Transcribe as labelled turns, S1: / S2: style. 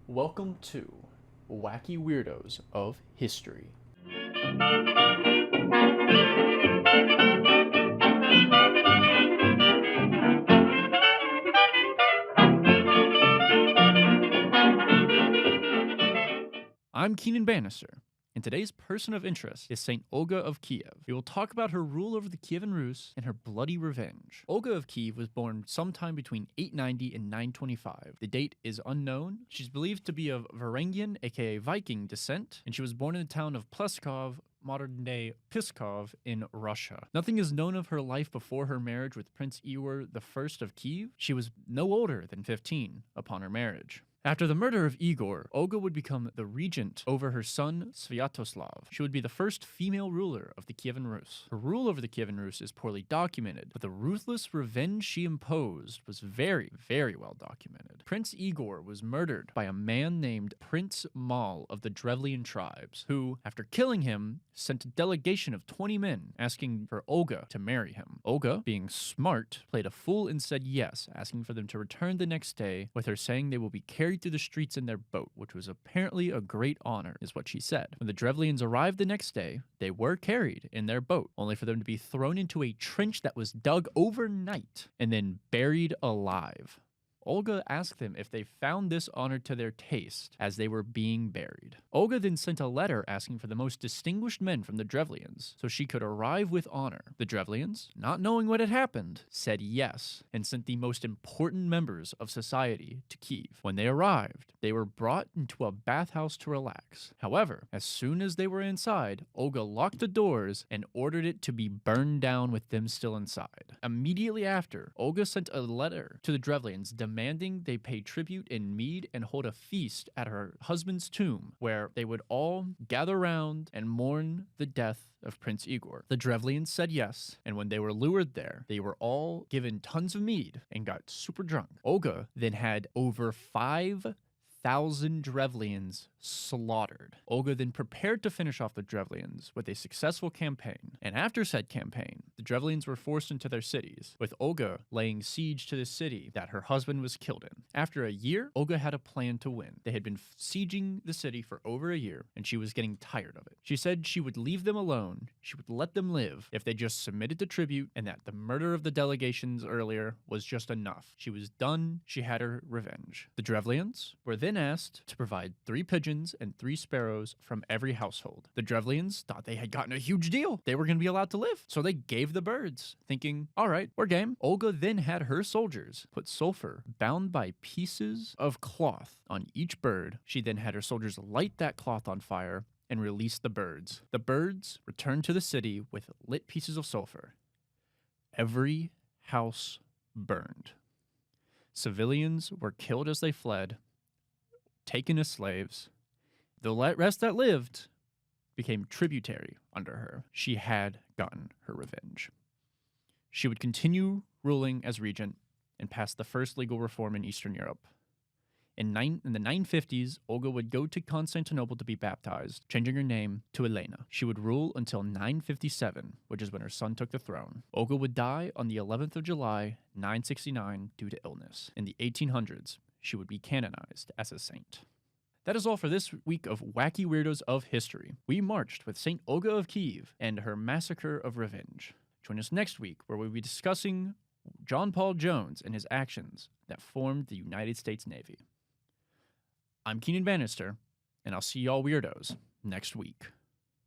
S1: Welcome to Wacky Weirdos of History. I'm Keenan Bannister, and today's person of interest is Saint Olga of Kyiv. We will talk about her rule over the Kievan Rus and her bloody revenge. Olga of Kyiv was born sometime between 890 and 925. The date is unknown. She's believed to be of Varangian, aka Viking, descent, and she was born in the town of Pleskov, modern-day Pskov, in Russia. Nothing is known of her life before her marriage with Prince Igor I of Kyiv. She was no older than 15 upon her marriage. After the murder of Igor, Olga would become the regent over her son Sviatoslav. She would be the first female ruler of the Kievan Rus. Her rule over the Kievan Rus is poorly documented, but the ruthless revenge she imposed was very, very well documented. Prince Igor was murdered by a man named Prince Mal of the Drevlian tribes, who, after killing him, sent a delegation of 20 men asking for Olga to marry him. Olga, being smart, played a fool and said yes, asking for them to return the next day, with her saying they will be carried through the streets in their boat, which was apparently a great honor, is what she said. When the Drevlians arrived the next day, they were carried in their boat, only for them to be thrown into a trench that was dug overnight and then buried alive. Olga asked them if they found this honor to their taste as they were being buried. Olga then sent a letter asking for the most distinguished men from the Drevlians so she could arrive with honor. The Drevlians, not knowing what had happened, said yes and sent the most important members of society to Kyiv. When they arrived, they were brought into a bathhouse to relax. However, as soon as they were inside, Olga locked the doors and ordered it to be burned down with them still inside. Immediately after, Olga sent a letter to the Drevlians demanding they pay tribute in mead and hold a feast at her husband's tomb, where they would all gather round and mourn the death of Prince Igor. The Drevlians said yes, and when they were lured there, they were all given tons of mead and got super drunk. Olga then had over 5,000 Drevlians slaughtered. Olga then prepared to finish off the Drevlians with a successful campaign, and after said campaign, the Drevlians were forced into their cities, with Olga laying siege to the city that her husband was killed in. After a year, Olga had a plan to win. They had been sieging the city for over a year, and she was getting tired of it. She said she would leave them alone, she would let them live if they just submitted to tribute, and that the murder of the delegations earlier was just enough. She was done, she had her revenge. The Drevlians were then asked to provide 3 pigeons and 3 sparrows from every household. The Drevlians thought they had gotten a huge deal. They were going to be allowed to live. So they gave the birds, thinking, all right, we're game. Olga then had her soldiers put sulfur bound by pieces of cloth on each bird. She then had her soldiers light that cloth on fire and release the birds. The birds returned to the city with lit pieces of sulfur. Every house burned. Civilians were killed as they fled, taken as slaves. The rest that lived became tributary under her. She had gotten her revenge. She would continue ruling as regent and pass the first legal reform in Eastern Europe. In the 950s, Olga would go to Constantinople to be baptized, changing her name to Elena. She would rule until 957, which is when her son took the throne. Olga would die on the 11th of July, 969, due to illness. In the 1800s, she would be canonized as a saint. That is all for this week of Wacky Weirdos of History. We marched with Saint Olga of Kyiv and her massacre of revenge. Join us next week where we'll be discussing John Paul Jones and his actions that formed the United States Navy. I'm Keenan Bannister, and I'll see y'all weirdos next week.